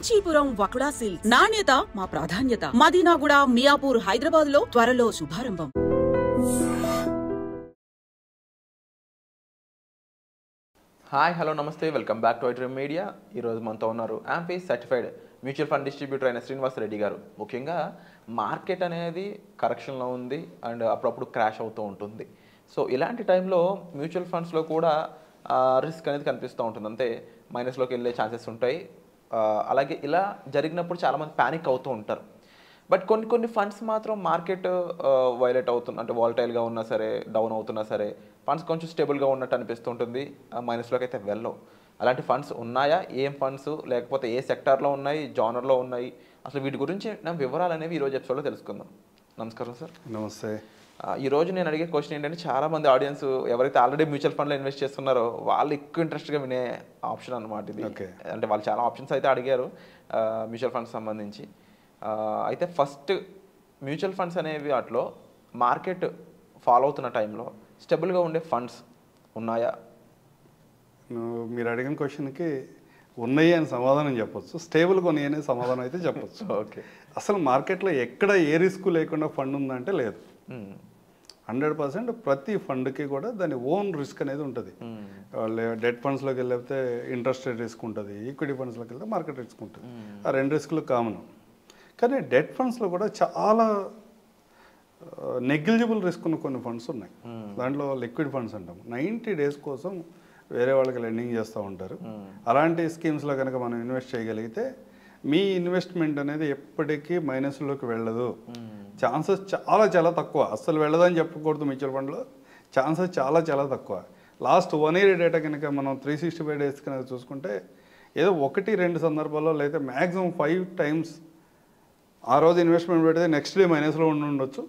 Kanchipuram వకుడా silks నాణ్యత మా ప్రాధాన్యత. మదీనాగూడ, మియాపూర్, హైదరాబాద్ లో త్వరలో శుభారంభం. హాయ్, హలో, నమస్తే, welcome back to iDream media. ఈరోజు మనతో ఉన్నారు AMFI certified mutual fund distributor అయిన శ్రీనివాస్ రెడ్డి గారు. ముఖ్యంగా మార్కెట్ అనేది కరెక్షన్లో ఉంది అండ్ అప్పుడప్పుడు క్రాష్ అవుతూ ఉంటుంది. సో ఇలాంటి టైంలో మ్యూచువల్ ఫండ్స్లో కూడా రిస్క్ అనేది కనిపిస్తూ ఉంటుంది. అంతే మైనస్లోకి వెళ్ళే ఛాన్సెస్ ఉంటాయి. అలాగే ఇలా జరిగినప్పుడు చాలామంది ప్యానిక్ అవుతూ ఉంటారు. బట్ కొన్ని ఫండ్స్ మాత్రం మార్కెట్ వైలేట్ అవుతుంది, అంటే వాలటైల్గా ఉన్నా సరే, డౌన్ అవుతున్నా సరే, ఫండ్స్ కొంచెం స్టేబుల్గా ఉన్నట్టు అనిపిస్తుంటుంది. మైనస్లోకి అయితే వెళ్ళవు. అలాంటి ఫండ్స్ ఉన్నాయా? ఏం ఫండ్స్, లేకపోతే ఏ సెక్టార్లో ఉన్నాయి, జానర్లో ఉన్నాయి, అసలు వీటి గురించి నా వివరాలు అనేవి ఈరోజు ఎపిసోడ్లో తెలుసుకుందాం. నమస్కారం సార్. నమస్తే. ఈరోజు నేను అడిగే క్వశ్చన్ ఏంటంటే, చాలామంది ఆడియన్స్ ఎవరైతే ఆల్రెడీ మ్యూచువల్ ఫండ్లో ఇన్వెస్ట్ చేస్తున్నారో వాళ్ళు ఎక్కువ ఇంట్రెస్ట్గా వినే ఆప్షన్ అనమాట ఇది. అంటే వాళ్ళు చాలా ఆప్షన్స్ అయితే అడిగారు మ్యూచువల్ ఫండ్స్ సంబంధించి. అయితే ఫస్ట్ మ్యూచువల్ ఫండ్స్ అనేవి వాటిలో మార్కెట్ ఫాలో అవుతున్న టైంలో స్టెబుల్గా ఉండే ఫండ్స్ ఉన్నాయా? మీరు అడిగిన క్వశ్చన్కి ఉన్నాయి అని సమాధానం చెప్పొచ్చు, స్టేబుల్గా ఉన్నాయి అనే సమాధానం అయితే చెప్పొచ్చు. ఓకే. అసలు మార్కెట్లో ఎక్కడ ఏ రిస్క్ లేకుండా ఫండ్ ఉందంటే లేదు. 100% ప్రతి ఫండ్కి కూడా దాని ఓన్ రిస్క్ అనేది ఉంటుంది. డెట్ ఫండ్స్లోకి వెళ్ళితే ఇంట్రెస్ట్ రేట్ రిస్క్ ఉంటుంది, ఈక్విటీ ఫండ్స్లోకి వెళ్తే మార్కెట్ రిస్క్ ఉంటుంది. ఆ రెండు రిస్కులు కామన్. కానీ డెట్ ఫండ్స్లో కూడా చాలా నెగ్లిజిబుల్ రిస్క్ ఉన్న కొన్ని ఫండ్స్ ఉన్నాయి. దాంట్లో లిక్విడ్ ఫండ్స్ అంటాం. 90 days కోసం వేరే వాళ్ళకి లెండింగ్ చేస్తూ ఉంటారు. అలాంటి స్కీమ్స్లో కనుక మనం ఇన్వెస్ట్ చేయగలిగితే మీ ఇన్వెస్ట్మెంట్ అనేది ఎప్పటికీ మైనస్లోకి వెళ్ళదు. ఛాన్సెస్ చాలా తక్కువ. అస్సలు వెళ్ళదని చెప్పకూడదు. మ్యూచువల్ ఫండ్లో ఛాన్సెస్ చాలా తక్కువ. లాస్ట్ 1 year డేటా కనుక మనం 365 days కనుక చూసుకుంటే ఏదో 1-2 సందర్భాల్లో లేదా మ్యాక్సిమం 5 times ఆ రోజు ఇన్వెస్ట్మెంట్ పెడితే నెక్స్ట్ డే మైనస్లో ఉండొచ్చు,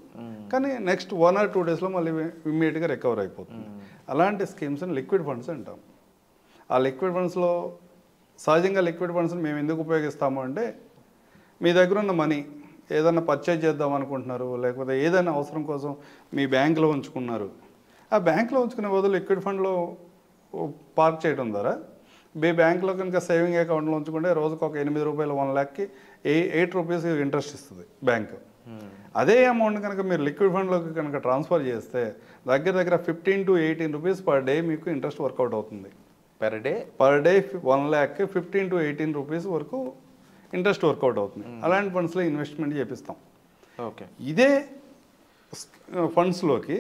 కానీ నెక్స్ట్ 1 or 2 daysలో మళ్ళీ ఇమ్మీడియట్గా రికవర్ అయిపోతుంది. అలాంటి స్కీమ్స్ని లిక్విడ్ ఫండ్స్ అంటాం. ఆ లిక్విడ్ ఫండ్స్లో సహజంగా లిక్విడ్ ఫండ్స్ని మేము ఎందుకు ఉపయోగిస్తాము అంటే, మీ దగ్గర ఉన్న మనీ ఏదైనా పర్చేజ్ చేద్దాం అనుకుంటున్నారు, లేకపోతే ఏదైనా అవసరం కోసం మీ బ్యాంకులో ఉంచుకున్నారు. ఆ బ్యాంకులో ఉంచుకునే బదులు లిక్విడ్ ఫండ్లో పార్క్ చేయడం ద్వారా మీ బ్యాంకులో కనుక సేవింగ్ అకౌంట్లో ఉంచుకుంటే రోజుకు ఒక 8 రూపాయలు 1 lakhకి 8 rupees ఇంట్రెస్ట్ ఇస్తుంది బ్యాంకు. అదే అమౌంట్ కనుక మీరు లిక్విడ్ ఫండ్లోకి కనుక ట్రాన్స్ఫర్ చేస్తే దగ్గర 15 to 18 rupees per day మీకు ఇంట్రెస్ట్ వర్కౌట్ అవుతుంది. Per day 1 lakh 15 to 18 rupees వరకు ఇంట్రెస్ట్ వర్కౌట్ అవుతుంది. అలాంటి ఫండ్స్లో ఇన్వెస్ట్మెంట్ చేపిస్తాం. ఓకే. ఇదే ఫండ్స్లోకి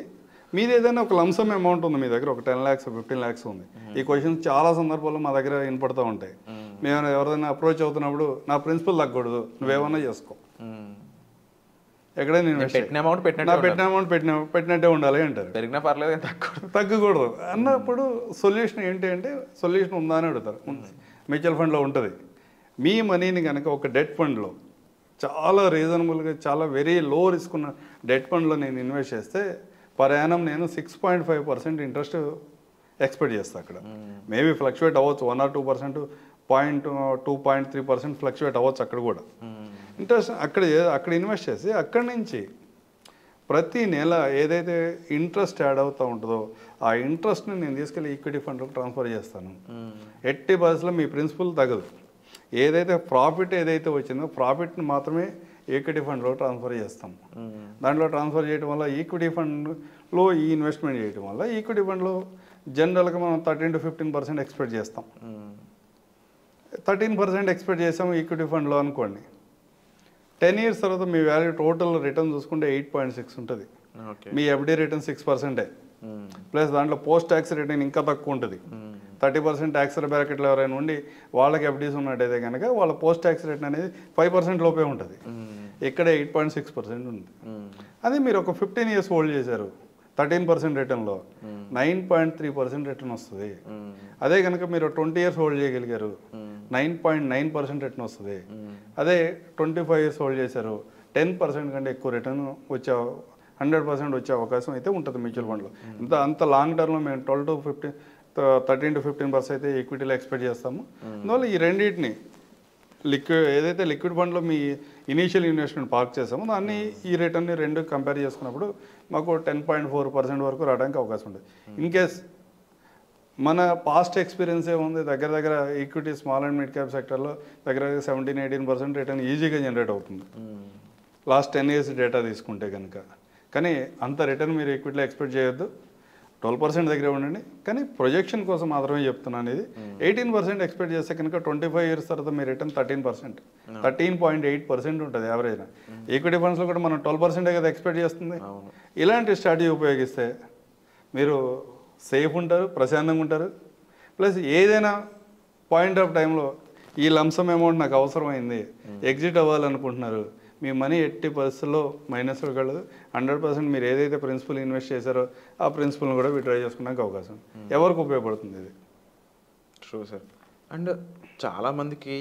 మీది ఏదైనా ఒక లంసమ్ అమౌంట్ ఉంది, మీ దగ్గర ఒక 10 lakhs 15 lakhs ఉంది. ఈ క్వశ్చన్స్ చాలా సందర్భాల్లో మా దగ్గర వినపడుతూ ఉంటాయి. మేము ఎవరైనా అప్రోచ్ అవుతున్నప్పుడు నా ప్రిన్సిపల్ తగ్గకూడదు, నువ్వేమన్నా చేసుకో, ఎక్కడైనా పెట్టిన అమౌంట్ పెట్టినట్టే ఉండాలి అంటారు. పెరిగినా పర్లేదు, తగ్గకూడదు అన్నప్పుడు సొల్యూషన్ ఏంటి అంటే, సొల్యూషన్ ఉందా అని అడుగుతారు. మ్యూచువల్ ఫండ్లో ఉంటుంది. మీ మనీని కనుక ఒక డెట్ ఫండ్లో చాలా రీజనబుల్గా చాలా వెరీ లో రిస్క్ ఉన్న డెట్ ఫండ్లో నేను ఇన్వెస్ట్ చేస్తే పర్ యానం నేను 6.5% ఇంట్రెస్ట్ ఎక్స్పెక్ట్ చేస్తాను. అక్కడ మేబీ ఫ్లక్చువేట్ అవ్వచ్చు, 1 or 2%, 2.3% ఫ్లక్చువేట్ అవ్వచ్చు. అక్కడ కూడా ఇంట్రెస్ట్ అక్కడ ఇన్వెస్ట్ చేసి అక్కడి నుంచి ప్రతి నెల ఏదైతే ఇంట్రెస్ట్ యాడ్ అవుతూ ఉంటుందో ఆ ఇంట్రెస్ట్ని నేను తీసుకెళ్ళి ఈక్విటీ ఫండ్కి ట్రాన్స్ఫర్ చేస్తాను. 80% మీ ప్రిన్సిపల్ తగ్గదు. ఏదైతే ప్రాఫిట్ ఏదైతే వచ్చిందో ప్రాఫిట్ని మాత్రమే ఈక్విటీ ఫండ్లో ట్రాన్స్ఫర్ చేస్తాం. దాంట్లో ట్రాన్స్ఫర్ చేయడం వల్ల ఈక్విటీ ఫండ్లో ఈ ఇన్వెస్ట్మెంట్ చేయడం వల్ల ఈక్విటీ ఫండ్లో జనరల్గా మనం 13 to 15% ఎక్స్పెక్ట్ చేస్తాం. 13% ఎక్స్పెక్ట్ చేసాము ఈక్విటీ ఫండ్లో అనుకోండి. 10 years తర్వాత మీ వాల్యూ టోటల్ రిటర్న్ చూసుకుంటే 8.6 ఉంటుంది. మీ ఎఫ్డి రిటర్న్ 6%, ప్లస్ దాంట్లో పోస్ట్ ట్యాక్స్ రిటర్న్ ఇంకా తక్కువ ఉంటుంది. 30% ట్యాక్స్ బ్రాకెట్లో ఎవరైనా ఉండి వాళ్ళకి ఎఫ్డీస్ ఉన్నట్టయితే కనుక వాళ్ళ పోస్ట్ ట్యాక్స్ రిటర్న్ అనేది 5% లోపే ఉంటుంది. ఇక్కడ 8.6% ఉంది. అది మీరు ఒక 15 years హోల్డ్ చేశారు 13% రిటర్న్లో 9.3% రిటర్న్ వస్తుంది. అదే కనుక మీరు 20 years హోల్డ్ చేయగలిగారు 9.9% రిటర్న్ వస్తుంది. అదే 25 years హోల్డ్ చేశారు 10% కంటే ఎక్కువ రిటర్న్ 100% వచ్చే అవకాశం అయితే ఉంటుంది మ్యూచువల్ ఫండ్లో. అంత లాంగ్ టర్మ్లో మేము 13 to 15% అయితే ఈక్విటీలో ఎక్స్పెక్ట్ చేస్తాము. అందువల్ల ఈ రెండింటిని ఏదైతే లిక్విడ్ ఫండ్లో మీ ఇనీషియల్ ఇన్వెస్ట్మెంట్ పార్క్ చేసామో దాన్ని ఈ రిటర్న్ని రెండు కంపేర్ చేసుకున్నప్పుడు మాకు 10.4% వరకు రావడానికి అవకాశం ఉంటుంది. ఇన్ కేస్ మన పాస్ట్ ఎక్స్పీరియన్స్ ఏముంది, దగ్గర దగ్గర equity small and mid cap సెక్టర్లో దగ్గర 17-18% రిటర్న్ ఈజీగా జనరేట్ అవుతుంది లాస్ట్ 10 years డేటా తీసుకుంటే కనుక. కానీ అంత రిటర్న్ మీరు ఈక్విటీలో ఎక్స్పెక్ట్ చేయొద్దు, 12% దగ్గర ఉండండి. కానీ ప్రొజెక్షన్ కోసం మాత్రమే చెప్తున్నాను. ఇది 18% ఎక్స్పెక్ట్ చేస్తే కనుక 25 years తర్వాత మీ రిటర్న్ 13%, 13.8% ఉంటుంది యావరేజ్. ఈక్విటీ ఫండ్స్లో కూడా మనం 12% కదా ఎక్స్పెక్ట్ చేస్తుంది. ఇలాంటి స్ట్రాటజీ ఉపయోగిస్తే మీరు సేఫ్ ఉంటారు, ప్రశాంతంగా ఉంటారు. ప్లస్ ఏదైనా పాయింట్ ఆఫ్ టైంలో ఈ లంసమ్ అమౌంట్ నాకు అవసరమైంది, ఎగ్జిట్ అవ్వాలనుకుంటున్నారు, మీ మనీ ఎట్టి పరిస్థితుల్లో మైనస్లో వెళ్ళదు. 100% మీరు ఏదైతే ప్రిన్సిపల్ ఇన్వెస్ట్ చేశారో ఆ ప్రిన్సిపల్ని కూడా విత్డ్రా చేసుకోవడానికి అవకాశం. ఎవరికి ఉపయోగపడుతుంది ఇది? True sir. అండ్ చాలామందికి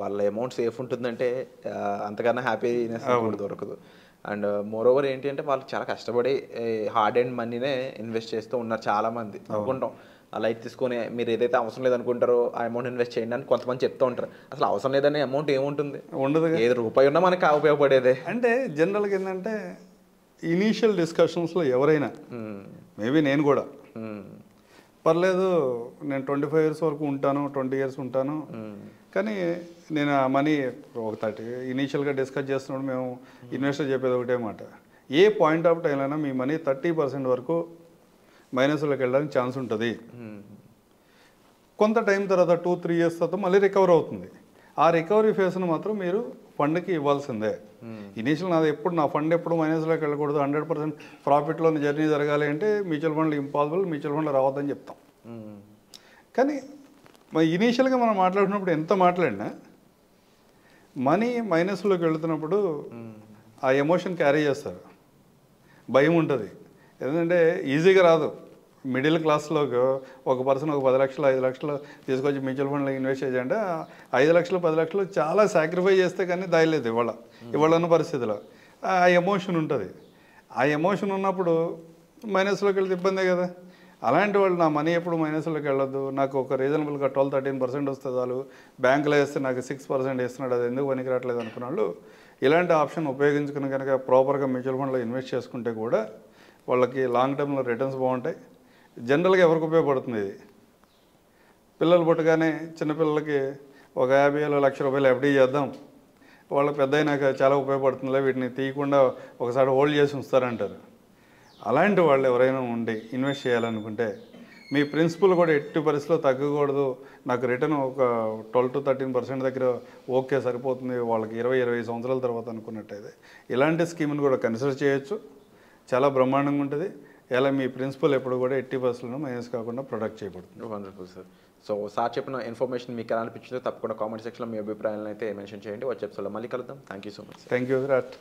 వాళ్ళ అమౌంట్ సేఫ్ ఉంటుందంటే అంతకన్నా హ్యాపీనెస్ దొరకదు. అండ్ మోర్ ఓవర్ ఏంటి అంటే వాళ్ళు చాలా కష్టపడి హార్డ్ అండ్ మనీనే ఇన్వెస్ట్ చేస్తూ ఉన్నారు చాలామంది. అనుకుంటాం లైట్ తీసుకొని మీరు ఏదైతే అవసరం లేదనుకుంటారో ఆ అమౌంట్ ఇన్వెస్ట్ చేయండి అని కొంతమంది చెప్తూ ఉంటారు. అసలు అవసరం లేదనే అమౌంట్ ఏముంటుంది? ఉండదు. ఏది రూపాయి ఉన్నా మనకి ఉపయోగపడేదే. అంటే జనరల్గా ఏంటంటే ఇనీషియల్ డిస్కషన్స్లో ఎవరైనా, మేబీ నేను కూడా పర్లేదు నేను 25 years వరకు ఉంటాను, 20 years ఉంటాను, కానీ నేను ఆ మనీ ఒక 30 ఇనీషియల్గా డిస్కస్ చేస్తున్నప్పుడు మేము ఇన్వెస్టర్ చెప్పేది ఒకటే మాట, ఏ పాయింట్ ఆఫ్ టైం అయినా మీ మనీ 30% వరకు మైనస్లోకి వెళ్ళడానికి ఛాన్స్ ఉంటుంది. కొంత టైం తర్వాత 2-3 years తర్వాత మళ్ళీ రికవర్ అవుతుంది. ఆ రికవరీ ఫేస్ను మాత్రం మీరు ఫండ్కి ఇవ్వాల్సిందే. ఇనీషియల్ నా ఫండ్ ఎప్పుడు మైనస్లోకి వెళ్ళకూడదు, 100% ప్రాఫిట్లో జర్నీ జరగాలి అంటే మ్యూచువల్ ఫండ్లు ఇంపాసిబుల్, మ్యూచువల్ ఫండ్లో రావద్దని చెప్తాం. కానీ ఇనీషియల్గా మనం మాట్లాడుతున్నప్పుడు ఎంత మాట్లాడినా మనీ మైనస్లోకి వెళుతున్నప్పుడు ఆ ఎమోషన్ క్యారీ చేస్తారు, భయం ఉంటుంది. ఎందుకంటే ఈజీగా రాదు. మిడిల్ క్లాస్లోకి ఒక పర్సన్ ఒక 10 లక్షలు 5 లక్షలు తీసుకొచ్చి మ్యూచువల్ ఫండ్లో ఇన్వెస్ట్ చేయాలంటే 5 లక్షలు 10 లక్షలు చాలా సాక్రిఫై చేస్తే కానీ దాయలేదు ఇవాళ ఉన్న పరిస్థితిలో. ఆ ఎమోషన్ ఉంటుంది. ఆ ఎమోషన్ ఉన్నప్పుడు మైనస్లోకి వెళ్తే ఇబ్బందే కదా. అలాంటి వాళ్ళు నా మనీ ఎప్పుడు మైనస్లోకి వెళ్ళొద్దు, నాకు ఒక రీజనబుల్గా 12-13% వస్తే చాలు, బ్యాంకులో వేస్తే నాకు 6% వేస్తున్నాడు, అది ఎందుకు పనికి రావట్లేదు అనుకున్న వాళ్ళు ఇలాంటి ఆప్షన్ ఉపయోగించుకుని కనుక ప్రాపర్గా మ్యూచువల్ ఫండ్లో ఇన్వెస్ట్ చేసుకుంటే కూడా వాళ్ళకి లాంగ్ టర్మ్లో రిటర్న్స్ బాగుంటాయి. జనరల్గా ఎవరికి ఉపయోగపడుతుంది ఇది? పిల్లలు పుట్టగానే చిన్నపిల్లలకి ఒక 50,000-1,00,000 రూపాయలు ఎఫ్డీ చేద్దాం, వాళ్ళకి పెద్ద అయినాక చాలా ఉపయోగపడుతుందిలే, వీటిని తీయకుండా ఒకసారి హోల్డ్ చేసి ఉంచుతారంటారు. అలాంటి వాళ్ళు ఎవరైనా ఉండి ఇన్వెస్ట్ చేయాలనుకుంటే మీ ప్రిన్సిపల్ కూడా ఎట్టి పరిస్థితిలో తగ్గకూడదు, నాకు రిటర్న్ ఒక 12-13% దగ్గర ఓకే సరిపోతుంది వాళ్ళకి 20-25 సంవత్సరాల తర్వాత అనుకున్నట్టయితే ఇలాంటి స్కీమ్ని కూడా కన్సిడర్ చేయొచ్చు. చాలా బ్రహ్మాండంగా ఉంటుంది. ఎలా మీ ప్రిన్సిపల్ ఎప్పుడు కూడా ఎట్టి పరిస్థితుల్లో మైనస్ కాకుండా ప్రొటెక్ట్ చేయబడుతుంది. Wonderful sir. సో సార్ చెప్పిన ఇన్ఫర్మేషన్ మీకు ఎలా అనిపించిందో తప్పకుండా కామెంట్ సెక్షన్లో మీ అభిప్రాయాలను అయితే మెన్షన్ చేయండి. వచ్చే ఎపిసోడ్లో మళ్ళీ కలుద్దాం. Thank you so much. Thank you Virat.